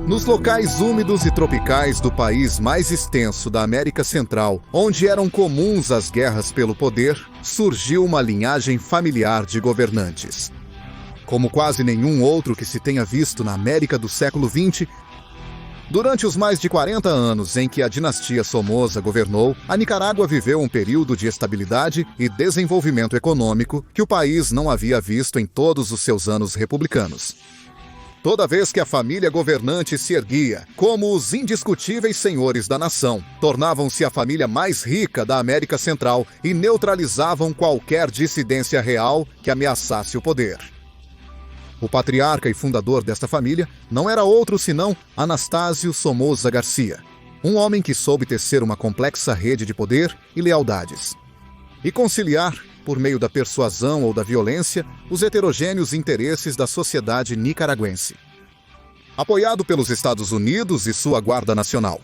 Nos locais úmidos e tropicais do país mais extenso da América Central, onde eram comuns as guerras pelo poder, surgiu uma linhagem familiar de governantes. Como quase nenhum outro que se tenha visto na América do século XX, durante os mais de 40 anos em que a dinastia Somoza governou, a Nicarágua viveu um período de estabilidade e desenvolvimento econômico que o país não havia visto em todos os seus anos republicanos. Toda vez que a família governante se erguia como os indiscutíveis senhores da nação, tornavam-se a família mais rica da América Central e neutralizavam qualquer dissidência real que ameaçasse o poder. O patriarca e fundador desta família não era outro senão Anastácio Somoza Garcia, um homem que soube tecer uma complexa rede de poder e lealdades, e conciliar, por meio da persuasão ou da violência, os heterogêneos interesses da sociedade nicaragüense. Apoiado pelos Estados Unidos e sua Guarda Nacional.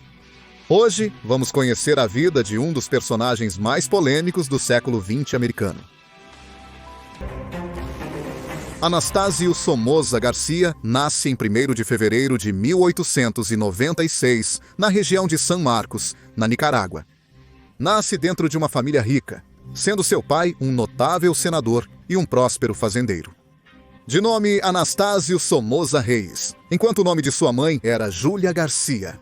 Hoje, vamos conhecer a vida de um dos personagens mais polêmicos do século XX americano. Anastácio Somoza Garcia nasce em 1º de fevereiro de 1896, na região de San Marcos, na Nicarágua. Nasce dentro de uma família rica, sendo seu pai um notável senador e um próspero fazendeiro. De nome Anastácio Somoza Reis, enquanto o nome de sua mãe era Júlia Garcia.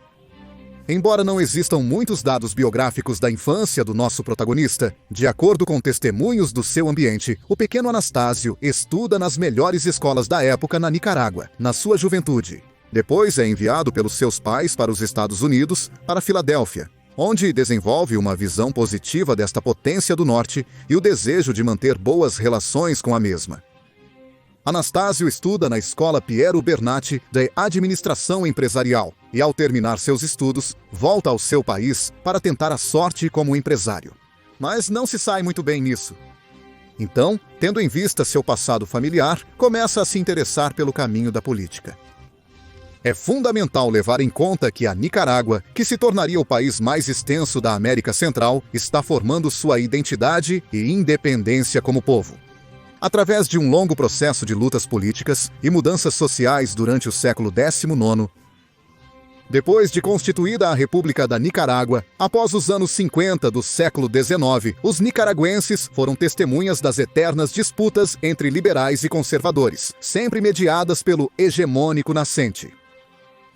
Embora não existam muitos dados biográficos da infância do nosso protagonista, de acordo com testemunhos do seu ambiente, o pequeno Anastácio estuda nas melhores escolas da época na Nicarágua, na sua juventude. Depois é enviado pelos seus pais para os Estados Unidos, para Filadélfia, onde desenvolve uma visão positiva desta potência do norte e o desejo de manter boas relações com a mesma. Anastácio estuda na escola Piero Bernatti de Administração Empresarial e, ao terminar seus estudos, volta ao seu país para tentar a sorte como empresário. Mas não se sai muito bem nisso. Então, tendo em vista seu passado familiar, começa a se interessar pelo caminho da política. É fundamental levar em conta que a Nicarágua, que se tornaria o país mais extenso da América Central, está formando sua identidade e independência como povo. Através de um longo processo de lutas políticas e mudanças sociais durante o século XIX, depois de constituída a República da Nicarágua, após os anos 50 do século XIX, os nicaragüenses foram testemunhas das eternas disputas entre liberais e conservadores, sempre mediadas pelo hegemônico nascente.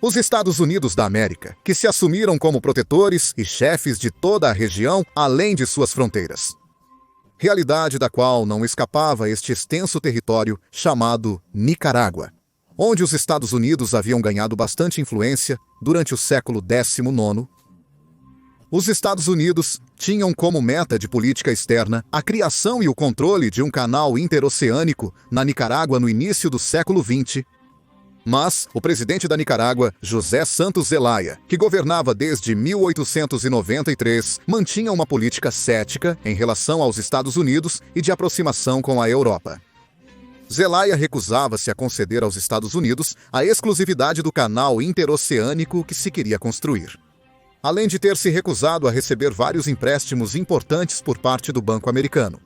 Os Estados Unidos da América, que se assumiram como protetores e chefes de toda a região, além de suas fronteiras. Realidade da qual não escapava este extenso território chamado Nicarágua, onde os Estados Unidos haviam ganhado bastante influência durante o século XIX. Os Estados Unidos tinham como meta de política externa a criação e o controle de um canal interoceânico na Nicarágua no início do século XX. Mas o presidente da Nicarágua, José Santos Zelaya, que governava desde 1893, mantinha uma política cética em relação aos Estados Unidos e de aproximação com a Europa. Zelaya recusava-se a conceder aos Estados Unidos a exclusividade do canal interoceânico que se queria construir, além de ter se recusado a receber vários empréstimos importantes por parte do Banco Americano.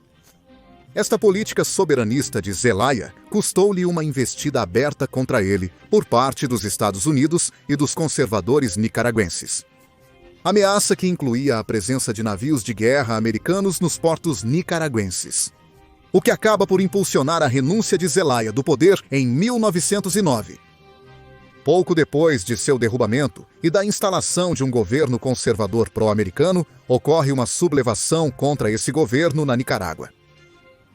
Esta política soberanista de Zelaya custou-lhe uma investida aberta contra ele por parte dos Estados Unidos e dos conservadores nicaragüenses. Ameaça que incluía a presença de navios de guerra americanos nos portos nicaragüenses. O que acaba por impulsionar a renúncia de Zelaya do poder em 1909. Pouco depois de seu derrubamento e da instalação de um governo conservador pró-americano, ocorre uma sublevação contra esse governo na Nicarágua.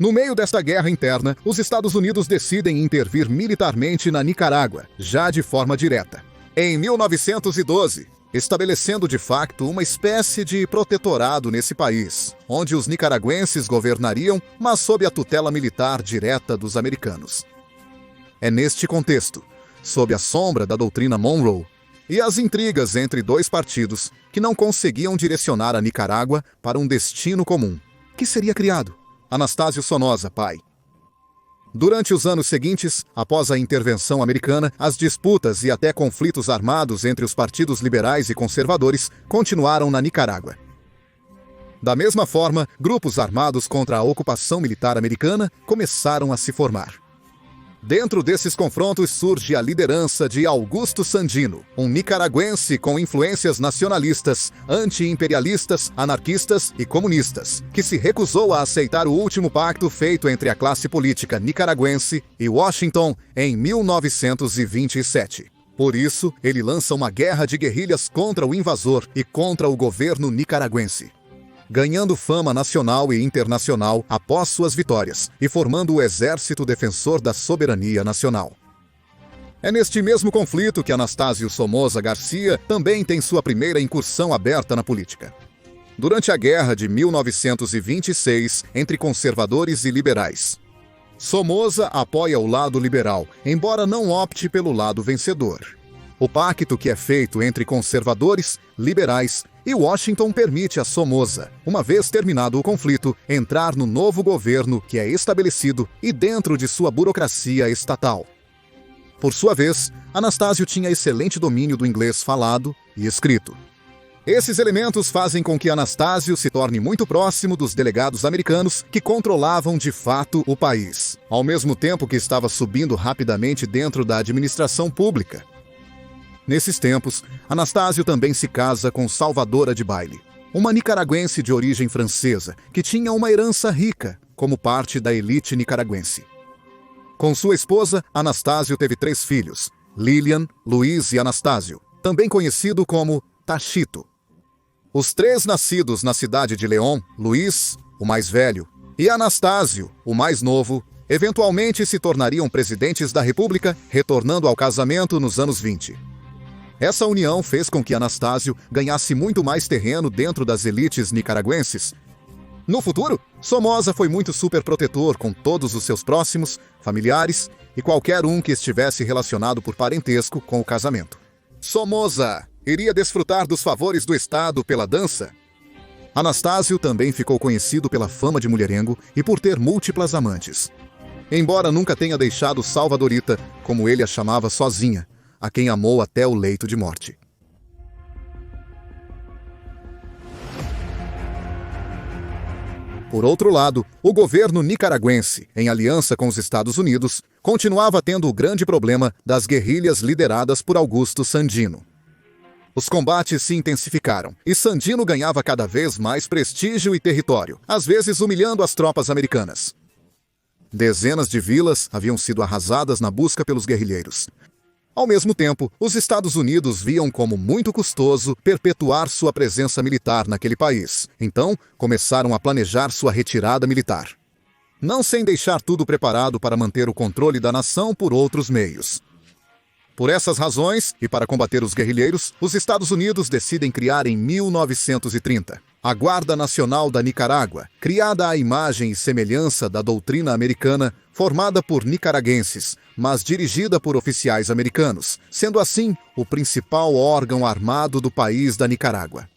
No meio desta guerra interna, os Estados Unidos decidem intervir militarmente na Nicarágua, já de forma direta. Em 1912, estabelecendo de facto uma espécie de protetorado nesse país, onde os nicaragüenses governariam, mas sob a tutela militar direta dos americanos. É neste contexto, sob a sombra da doutrina Monroe, e as intrigas entre dois partidos que não conseguiam direcionar a Nicarágua para um destino comum, que seria criado Anastácio Somoza, pai. Durante os anos seguintes, após a intervenção americana, as disputas e até conflitos armados entre os partidos liberais e conservadores continuaram na Nicarágua. Da mesma forma, grupos armados contra a ocupação militar americana começaram a se formar. Dentro desses confrontos surge a liderança de Augusto Sandino, um nicaragüense com influências nacionalistas, anti-imperialistas, anarquistas e comunistas, que se recusou a aceitar o último pacto feito entre a classe política nicaragüense e Washington em 1927. Por isso, ele lança uma guerra de guerrilhas contra o invasor e contra o governo nicaragüense, ganhando fama nacional e internacional após suas vitórias e formando o Exército Defensor da Soberania Nacional. É neste mesmo conflito que Anastácio Somoza Garcia também tem sua primeira incursão aberta na política. Durante a Guerra de 1926 entre conservadores e liberais, Somoza apoia o lado liberal, embora não opte pelo lado vencedor. O pacto que é feito entre conservadores, liberais e Washington permite a Somoza, uma vez terminado o conflito, entrar no novo governo que é estabelecido e dentro de sua burocracia estatal. Por sua vez, Anastácio tinha excelente domínio do inglês falado e escrito. Esses elementos fazem com que Anastácio se torne muito próximo dos delegados americanos que controlavam de fato o país, ao mesmo tempo que estava subindo rapidamente dentro da administração pública. Nesses tempos, Anastácio também se casa com Salvadora de Baile, uma nicaragüense de origem francesa que tinha uma herança rica como parte da elite nicaragüense. Com sua esposa, Anastácio teve 3 filhos, Lilian, Luiz e Anastácio, também conhecido como Tachito. Os 3 nascidos na cidade de León, Luiz, o mais velho, e Anastácio, o mais novo, eventualmente se tornariam presidentes da República, retornando ao casamento nos anos 20. Essa união fez com que Anastácio ganhasse muito mais terreno dentro das elites nicaragüenses. No futuro, Somoza foi muito superprotetor com todos os seus próximos, familiares e qualquer um que estivesse relacionado por parentesco com o casamento. Somoza iria desfrutar dos favores do Estado pela dança. Anastácio também ficou conhecido pela fama de mulherengo e por ter múltiplas amantes. Embora nunca tenha deixado Salvadorita, como ele a chamava, sozinha, a quem amou até o leito de morte. Por outro lado, o governo nicaragüense, em aliança com os Estados Unidos, continuava tendo o grande problema das guerrilhas lideradas por Augusto Sandino. Os combates se intensificaram e Sandino ganhava cada vez mais prestígio e território, às vezes humilhando as tropas americanas. Dezenas de vilas haviam sido arrasadas na busca pelos guerrilheiros. Ao mesmo tempo, os Estados Unidos viam como muito custoso perpetuar sua presença militar naquele país. Então, começaram a planejar sua retirada militar. Não sem deixar tudo preparado para manter o controle da nação por outros meios. Por essas razões, e para combater os guerrilheiros, os Estados Unidos decidem criar em 1930 a Guarda Nacional da Nicarágua, criada à imagem e semelhança da doutrina americana, formada por nicaragüenses, mas dirigida por oficiais americanos, sendo assim o principal órgão armado do país da Nicarágua.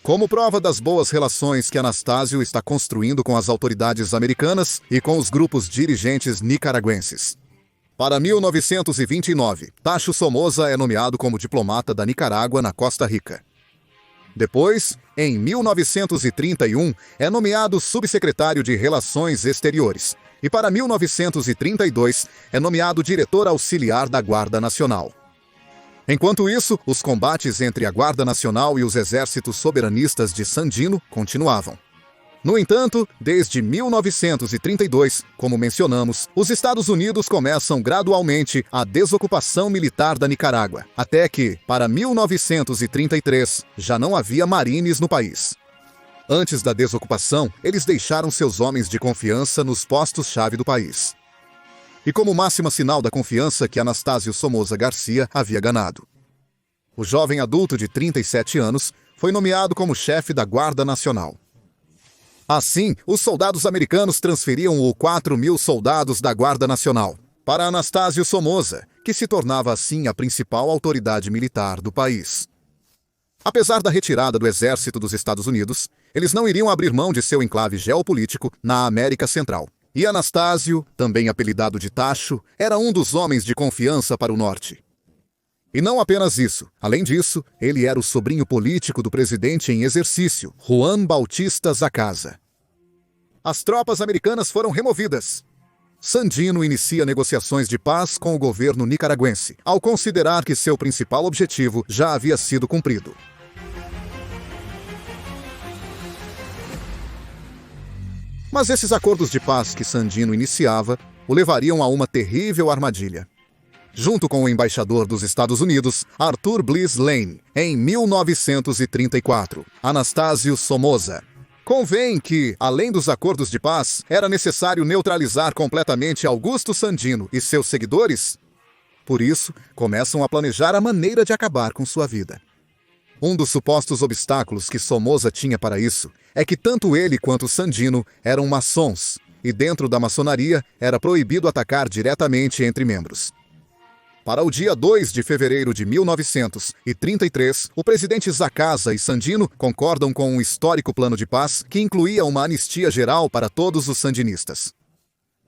Como prova das boas relações que Anastácio está construindo com as autoridades americanas e com os grupos dirigentes nicaragüenses. Para 1929, Tacho Somoza é nomeado como diplomata da Nicarágua na Costa Rica. Depois, em 1931, é nomeado subsecretário de Relações Exteriores. E para 1932, é nomeado diretor auxiliar da Guarda Nacional. Enquanto isso, os combates entre a Guarda Nacional e os exércitos soberanistas de Sandino continuavam. No entanto, desde 1932, como mencionamos, os Estados Unidos começam gradualmente a desocupação militar da Nicarágua, até que, para 1933, já não havia marines no país. Antes da desocupação, eles deixaram seus homens de confiança nos postos-chave do país. E como máxima sinal da confiança que Anastácio Somoza Garcia havia ganado. O jovem adulto de 37 anos foi nomeado como chefe da Guarda Nacional. Assim, os soldados americanos transferiam os 4.000 soldados da Guarda Nacional para Anastácio Somoza, que se tornava assim a principal autoridade militar do país. Apesar da retirada do exército dos Estados Unidos, eles não iriam abrir mão de seu enclave geopolítico na América Central. E Anastácio, também apelidado de Tacho, era um dos homens de confiança para o norte. E não apenas isso. Além disso, ele era o sobrinho político do presidente em exercício, Juan Bautista Sacasa. As tropas americanas foram removidas. Sandino inicia negociações de paz com o governo nicaragüense, ao considerar que seu principal objetivo já havia sido cumprido. Mas esses acordos de paz que Sandino iniciava o levariam a uma terrível armadilha. Junto com o embaixador dos Estados Unidos, Arthur Bliss Lane, em 1934, Anastácio Somoza. Convém que, além dos acordos de paz, era necessário neutralizar completamente Augusto Sandino e seus seguidores. Por isso, começam a planejar a maneira de acabar com sua vida. Um dos supostos obstáculos que Somoza tinha para isso é que tanto ele quanto Sandino eram maçons, e dentro da maçonaria era proibido atacar diretamente entre membros. Para o dia 2 de fevereiro de 1933, o presidente Zacasa e Sandino concordam com um histórico plano de paz que incluía uma anistia geral para todos os sandinistas.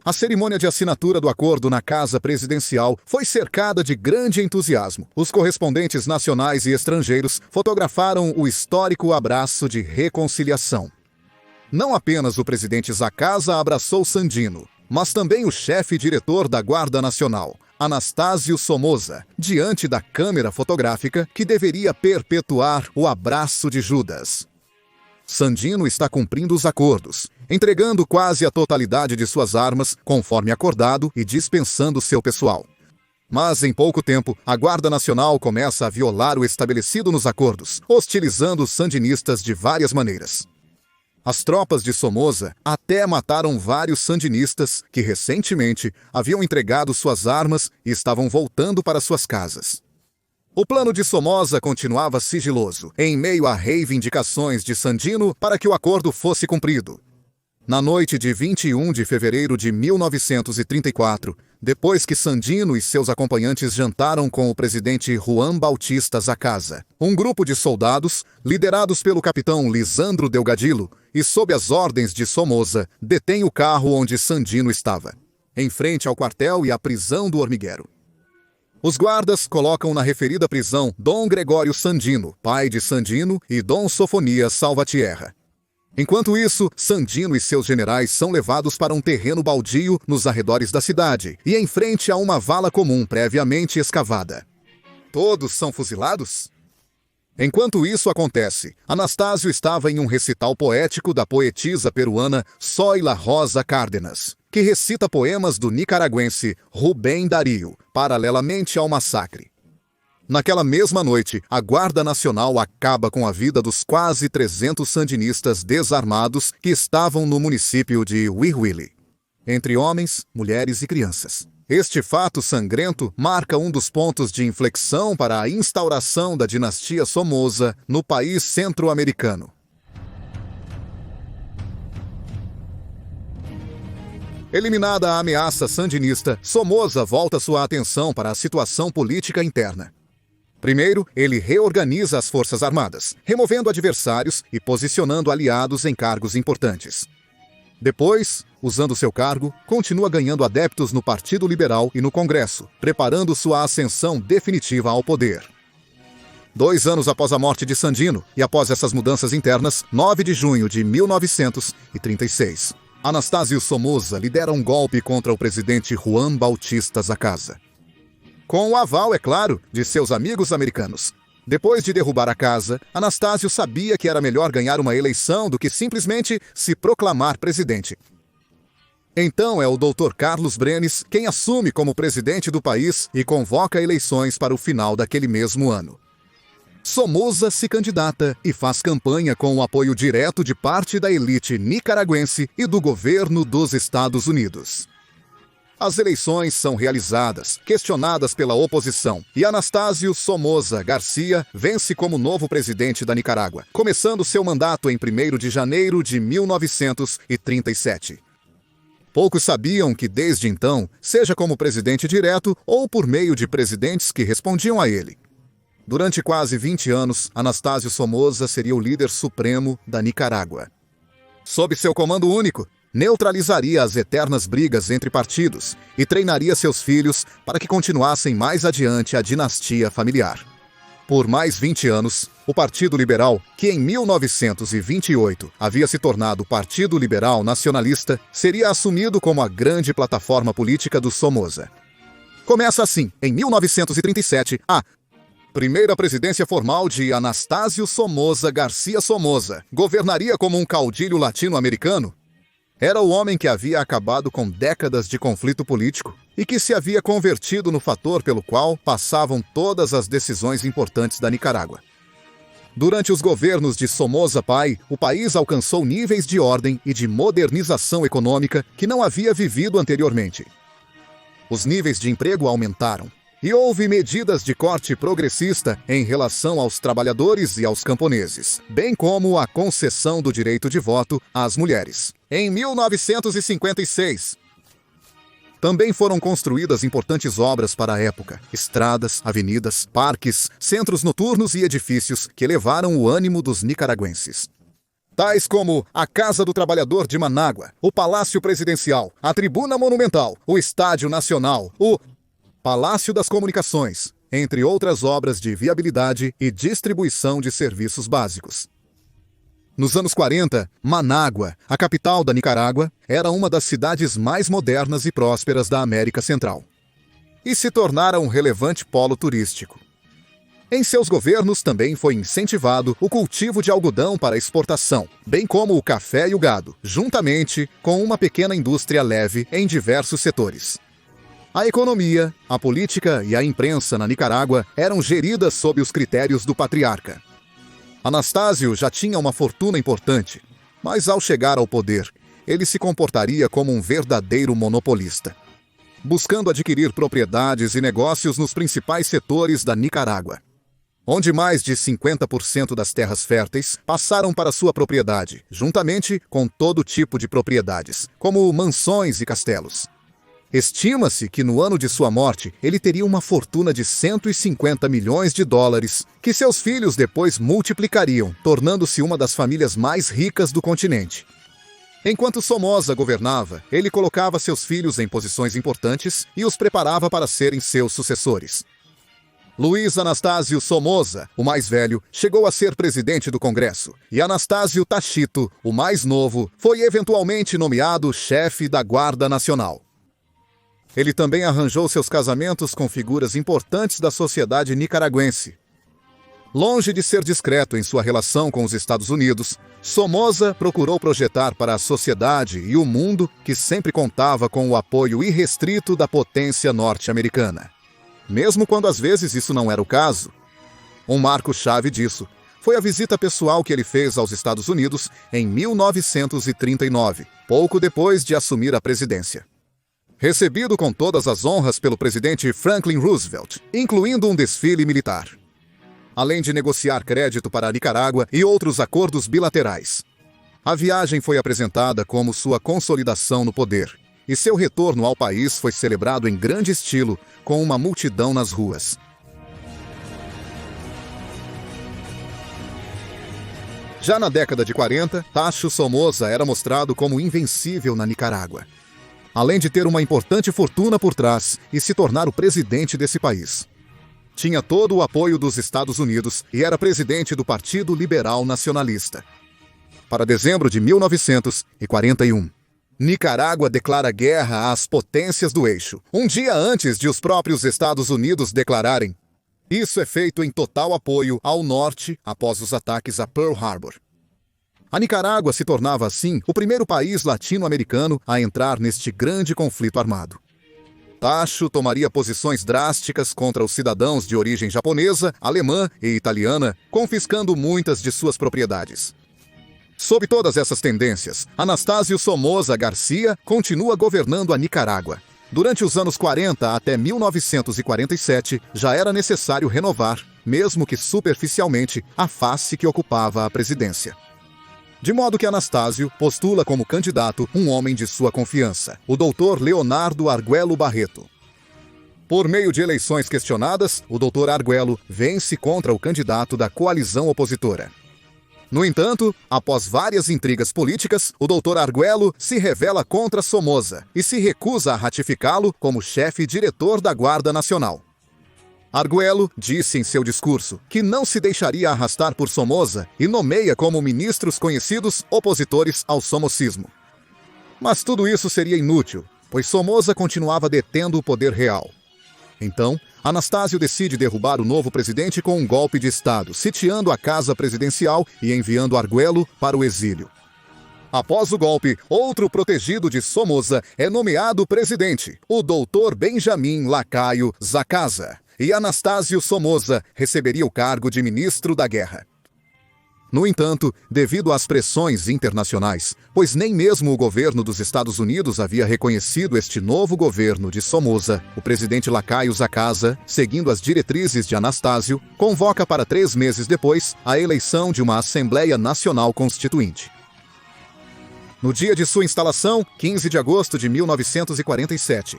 A cerimônia de assinatura do acordo na Casa Presidencial foi cercada de grande entusiasmo. Os correspondentes nacionais e estrangeiros fotografaram o histórico abraço de reconciliação. Não apenas o presidente Zacasa abraçou Sandino, mas também o chefe diretor da Guarda Nacional, Anastácio Somoza, diante da câmera fotográfica que deveria perpetuar o abraço de Judas. Sandino está cumprindo os acordos, entregando quase a totalidade de suas armas, conforme acordado, e dispensando seu pessoal. Mas, em pouco tempo, a Guarda Nacional começa a violar o estabelecido nos acordos, hostilizando os sandinistas de várias maneiras. As tropas de Somoza até mataram vários sandinistas que recentemente haviam entregado suas armas e estavam voltando para suas casas. O plano de Somoza continuava sigiloso, em meio a reivindicações de Sandino para que o acordo fosse cumprido. Na noite de 21 de fevereiro de 1934, depois que Sandino e seus acompanhantes jantaram com o presidente Juan Bautista Zacasa, um grupo de soldados, liderados pelo capitão Lisandro Delgadillo, e sob as ordens de Somoza, detém o carro onde Sandino estava, em frente ao quartel e à prisão do Hormiguero. Os guardas colocam na referida prisão Dom Gregório Sandino, pai de Sandino, e Dom Sofonias Salvatierra. Enquanto isso, Sandino e seus generais são levados para um terreno baldio nos arredores da cidade e em frente a uma vala comum previamente escavada. Todos são fuzilados? Enquanto isso acontece, Anastácio estava em um recital poético da poetisa peruana Zoila Rosa Cárdenas, que recita poemas do nicaragüense Rubem Darío, paralelamente ao massacre. Naquela mesma noite, a Guarda Nacional acaba com a vida dos quase 300 sandinistas desarmados que estavam no município de Huihuili, entre homens, mulheres e crianças. Este fato sangrento marca um dos pontos de inflexão para a instauração da dinastia Somoza no país centro-americano. Eliminada a ameaça sandinista, Somoza volta sua atenção para a situação política interna. Primeiro, ele reorganiza as Forças Armadas, removendo adversários e posicionando aliados em cargos importantes. Depois, usando seu cargo, continua ganhando adeptos no Partido Liberal e no Congresso, preparando sua ascensão definitiva ao poder. 2 anos após a morte de Sandino, e após essas mudanças internas, 9 de junho de 1936, Anastácio Somoza lidera um golpe contra o presidente Juan Bautista Zacasa. Com o aval, é claro, de seus amigos americanos. Depois de derrubar a casa, Anastácio sabia que era melhor ganhar uma eleição do que simplesmente se proclamar presidente. Então é o Dr. Carlos Brenes quem assume como presidente do país e convoca eleições para o final daquele mesmo ano. Somoza se candidata e faz campanha com o apoio direto de parte da elite nicaragüense e do governo dos Estados Unidos. As eleições são realizadas, questionadas pela oposição, e Anastácio Somoza Garcia vence como novo presidente da Nicarágua, começando seu mandato em 1º de janeiro de 1937. Poucos sabiam que, desde então, seja como presidente direto ou por meio de presidentes que respondiam a ele, durante quase 20 anos, Anastácio Somoza seria o líder supremo da Nicarágua. Sob seu comando único, neutralizaria as eternas brigas entre partidos e treinaria seus filhos para que continuassem mais adiante a dinastia familiar. Por mais 20 anos, o Partido Liberal, que em 1928 havia se tornado o Partido Liberal Nacionalista, seria assumido como a grande plataforma política do Somoza. Começa assim, em 1937, a primeira presidência formal de Anastácio Somoza Garcia Somoza. Governaria como um caudilho latino-americano? Era o homem que havia acabado com décadas de conflito político e que se havia convertido no fator pelo qual passavam todas as decisões importantes da Nicarágua. Durante os governos de Somoza Pai, o país alcançou níveis de ordem e de modernização econômica que não havia vivido anteriormente. Os níveis de emprego aumentaram e houve medidas de corte progressista em relação aos trabalhadores e aos camponeses, bem como a concessão do direito de voto às mulheres. Em 1956, também foram construídas importantes obras para a época: estradas, avenidas, parques, centros noturnos e edifícios que elevaram o ânimo dos nicaragüenses. Tais como a Casa do Trabalhador de Manágua, o Palácio Presidencial, a Tribuna Monumental, o Estádio Nacional, o Palácio das Comunicações, entre outras obras de viabilidade e distribuição de serviços básicos. Nos anos 40, Manágua, a capital da Nicarágua, era uma das cidades mais modernas e prósperas da América Central, e se tornara um relevante polo turístico. Em seus governos também foi incentivado o cultivo de algodão para exportação, bem como o café e o gado, juntamente com uma pequena indústria leve em diversos setores. A economia, a política e a imprensa na Nicarágua eram geridas sob os critérios do patriarca. Anastácio já tinha uma fortuna importante, mas ao chegar ao poder, ele se comportaria como um verdadeiro monopolista, buscando adquirir propriedades e negócios nos principais setores da Nicarágua, onde mais de 50% das terras férteis passaram para sua propriedade, juntamente com todo tipo de propriedades, como mansões e castelos. Estima-se que no ano de sua morte, ele teria uma fortuna de 150 milhões de dólares, que seus filhos depois multiplicariam, tornando-se uma das famílias mais ricas do continente. Enquanto Somoza governava, ele colocava seus filhos em posições importantes e os preparava para serem seus sucessores. Luiz Anastácio Somoza, o mais velho, chegou a ser presidente do Congresso, e Anastácio Tachito, o mais novo, foi eventualmente nomeado chefe da Guarda Nacional. Ele também arranjou seus casamentos com figuras importantes da sociedade nicaragüense. Longe de ser discreto em sua relação com os Estados Unidos, Somoza procurou projetar para a sociedade e o mundo que sempre contava com o apoio irrestrito da potência norte-americana, mesmo quando às vezes isso não era o caso. Um marco-chave disso foi a visita pessoal que ele fez aos Estados Unidos em 1939, pouco depois de assumir a presidência. Recebido com todas as honras pelo presidente Franklin Roosevelt, incluindo um desfile militar, além de negociar crédito para a Nicarágua e outros acordos bilaterais. A viagem foi apresentada como sua consolidação no poder, e seu retorno ao país foi celebrado em grande estilo, com uma multidão nas ruas. Já na década de 40, Tacho Somoza era mostrado como invencível na Nicarágua, além de ter uma importante fortuna por trás e se tornar o presidente desse país. Tinha todo o apoio dos Estados Unidos e era presidente do Partido Liberal Nacionalista. Para dezembro de 1941, Nicarágua declara guerra às potências do eixo, um dia antes de os próprios Estados Unidos declararem. Isso é feito em total apoio ao norte após os ataques a Pearl Harbor. A Nicarágua se tornava, assim, o primeiro país latino-americano a entrar neste grande conflito armado. Tacho tomaria posições drásticas contra os cidadãos de origem japonesa, alemã e italiana, confiscando muitas de suas propriedades. Sob todas essas tendências, Anastácio Somoza Garcia continua governando a Nicarágua. Durante os anos 40 até 1947, já era necessário renovar, mesmo que superficialmente, a face que ocupava a presidência. De modo que Anastácio postula como candidato um homem de sua confiança, o Dr. Leonardo Arguello Barreto. Por meio de eleições questionadas, o Dr. Arguello vence contra o candidato da coalizão opositora. No entanto, após várias intrigas políticas, o Dr. Arguello se revela contra Somoza e se recusa a ratificá-lo como chefe diretor da Guarda Nacional. Arguello disse em seu discurso que não se deixaria arrastar por Somoza e nomeia como ministros conhecidos opositores ao somocismo. Mas tudo isso seria inútil, pois Somoza continuava detendo o poder real. Então, Anastácio decide derrubar o novo presidente com um golpe de Estado, sitiando a casa presidencial e enviando Arguello para o exílio. Após o golpe, outro protegido de Somoza é nomeado presidente, o doutor Benjamin Lacaio Zacasa, e Anastácio Somoza receberia o cargo de ministro da guerra. No entanto, devido às pressões internacionais, pois nem mesmo o governo dos Estados Unidos havia reconhecido este novo governo de Somoza, o presidente Lacaio Zacasa, seguindo as diretrizes de Anastácio, convoca para 3 meses depois a eleição de uma Assembleia Nacional Constituinte. No dia de sua instalação, 15 de agosto de 1947,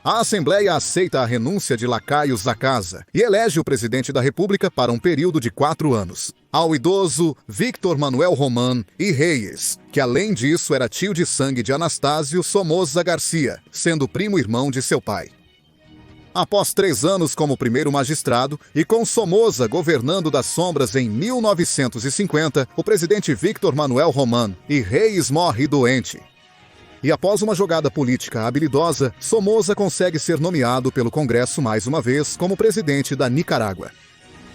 a Assembleia aceita a renúncia de Lacaio Zacasa e elege o presidente da República para um período de 4 anos, ao idoso Victor Manuel Román y Reyes, que além disso era tio de sangue de Anastácio Somoza Garcia, sendo primo-irmão de seu pai. Após 3 anos como primeiro magistrado e com Somoza governando das sombras em 1950, o presidente Victor Manuel Román y Reyes morre doente. E após uma jogada política habilidosa, Somoza consegue ser nomeado pelo Congresso mais uma vez como presidente da Nicarágua.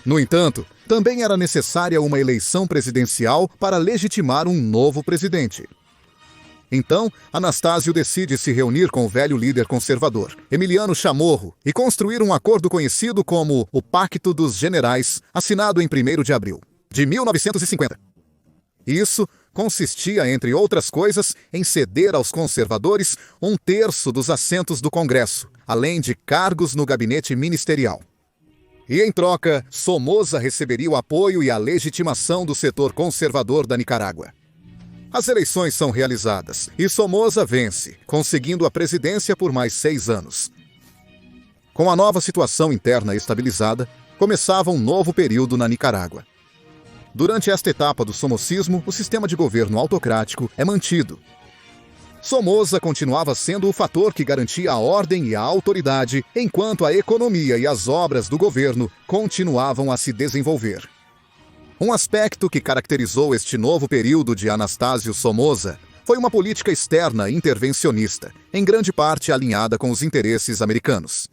No entanto, também era necessária uma eleição presidencial para legitimar um novo presidente. Então, Anastácio decide se reunir com o velho líder conservador, Emiliano Chamorro, e construir um acordo conhecido como o Pacto dos Generais, assinado em 1º de abril de 1950. Isso consistia, entre outras coisas, em ceder aos conservadores 1/3 dos assentos do Congresso, além de cargos no gabinete ministerial. E, em troca, Somoza receberia o apoio e a legitimação do setor conservador da Nicarágua. As eleições são realizadas e Somoza vence, conseguindo a presidência por mais 6 anos. Com a nova situação interna estabilizada, começava um novo período na Nicarágua. Durante esta etapa do somocismo, o sistema de governo autocrático é mantido. Somoza continuava sendo o fator que garantia a ordem e a autoridade, enquanto a economia e as obras do governo continuavam a se desenvolver. Um aspecto que caracterizou este novo período de Anastácio Somoza foi uma política externa intervencionista, em grande parte alinhada com os interesses americanos.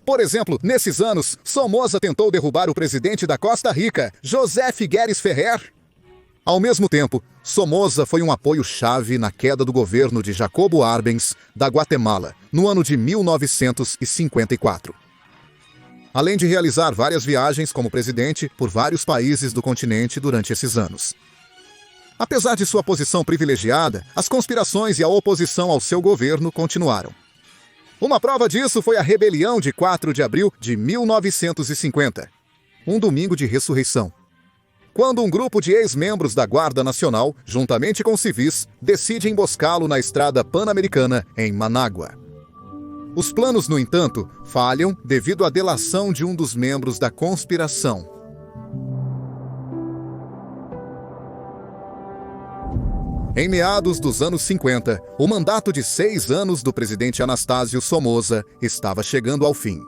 Por exemplo, nesses anos, Somoza tentou derrubar o presidente da Costa Rica, José Figueres Ferrer. Ao mesmo tempo, Somoza foi um apoio-chave na queda do governo de Jacobo Arbenz, da Guatemala, no ano de 1954. Além de realizar várias viagens como presidente por vários países do continente durante esses anos. Apesar de sua posição privilegiada, as conspirações e a oposição ao seu governo continuaram. Uma prova disso foi a rebelião de 4 de abril de 1950, um domingo de ressurreição, quando um grupo de ex-membros da Guarda Nacional, juntamente com civis, decide emboscá-lo na estrada pan-americana em Manágua. Os planos, no entanto, falham devido à delação de um dos membros da conspiração. Em meados dos anos 50, o mandato de 6 anos do presidente Anastácio Somoza estava chegando ao fim.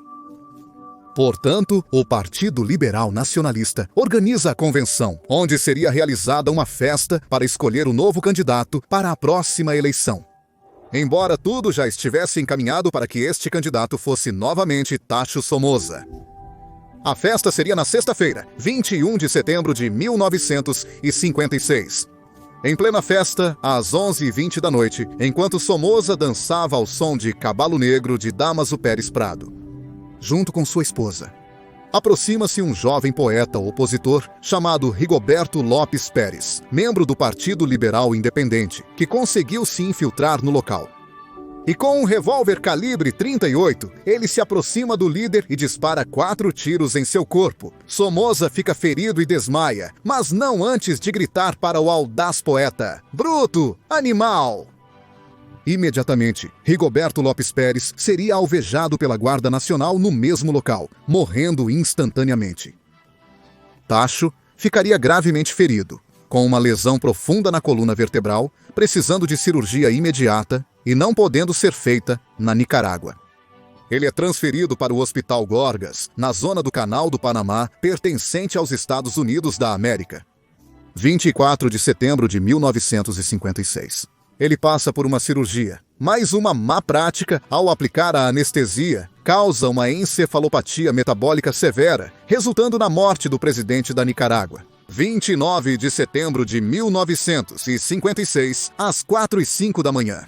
Portanto, o Partido Liberal Nacionalista organiza a convenção, onde seria realizada uma festa para escolher o novo candidato para a próxima eleição. Embora tudo já estivesse encaminhado para que este candidato fosse novamente Tacho Somoza. A festa seria na sexta-feira, 21 de setembro de 1956. Em plena festa, às 11h20 da noite, enquanto Somoza dançava ao som de Cabalo Negro de Dámaso Pérez Prado, junto com sua esposa, aproxima-se um jovem poeta opositor chamado Rigoberto Lopes Pérez, membro do Partido Liberal Independente, que conseguiu se infiltrar no local. E com um revólver calibre 38, ele se aproxima do líder e dispara 4 tiros em seu corpo. Somoza fica ferido e desmaia, mas não antes de gritar para o audaz poeta: "Bruto! Animal!" Imediatamente, Rigoberto Lopes Pérez seria alvejado pela Guarda Nacional no mesmo local, morrendo instantaneamente. Tacho ficaria gravemente ferido, com uma lesão profunda na coluna vertebral, precisando de cirurgia imediata e não podendo ser feita na Nicarágua. Ele é transferido para o Hospital Gorgas, na zona do Canal do Panamá, pertencente aos Estados Unidos da América. 24 de setembro de 1956. Ele passa por uma cirurgia, mas uma má prática ao aplicar a anestesia causa uma encefalopatia metabólica severa, resultando na morte do presidente da Nicarágua. 29 de setembro de 1956, às 4h05 da manhã.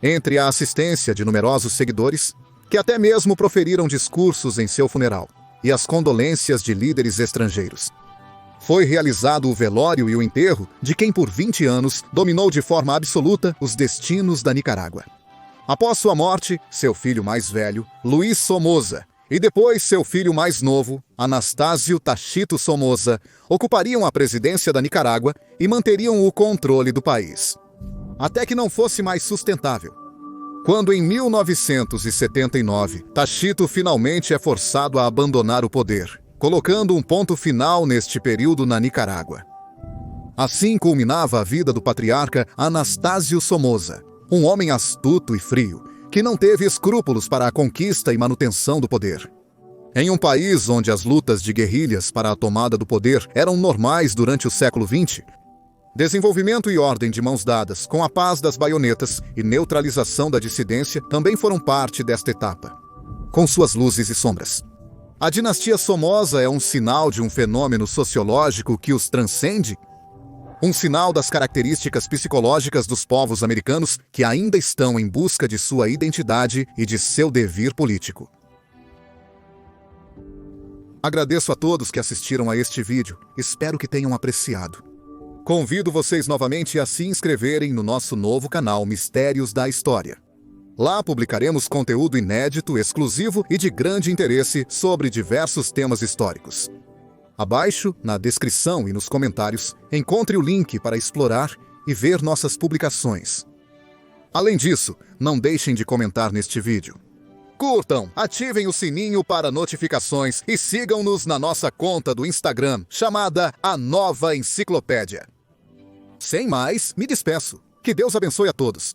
Entre a assistência de numerosos seguidores, que até mesmo proferiram discursos em seu funeral, e as condolências de líderes estrangeiros, foi realizado o velório e o enterro de quem por 20 anos dominou de forma absoluta os destinos da Nicarágua. Após sua morte, seu filho mais velho, Luiz Somoza, e depois seu filho mais novo, Anastásio Tachito Somoza, ocupariam a presidência da Nicarágua e manteriam o controle do país, até que não fosse mais sustentável. Quando em 1979, Tachito finalmente é forçado a abandonar o poder, colocando um ponto final neste período na Nicarágua. Assim culminava a vida do patriarca Anastásio Somoza, um homem astuto e frio, que não teve escrúpulos para a conquista e manutenção do poder. Em um país onde as lutas de guerrilhas para a tomada do poder eram normais durante o século XX, desenvolvimento e ordem de mãos dadas com a paz das baionetas e neutralização da dissidência também foram parte desta etapa, com suas luzes e sombras. A dinastia Somoza é um sinal de um fenômeno sociológico que os transcende, um sinal das características psicológicas dos povos americanos que ainda estão em busca de sua identidade e de seu devir político. Agradeço a todos que assistiram a este vídeo, espero que tenham apreciado. Convido vocês novamente a se inscreverem no nosso novo canal Mistérios da História. Lá publicaremos conteúdo inédito, exclusivo e de grande interesse sobre diversos temas históricos. Abaixo, na descrição e nos comentários, encontre o link para explorar e ver nossas publicações. Além disso, não deixem de comentar neste vídeo. Curtam, ativem o sininho para notificações e sigam-nos na nossa conta do Instagram, chamada A Nova Enciclopédia. Sem mais, me despeço. Que Deus abençoe a todos.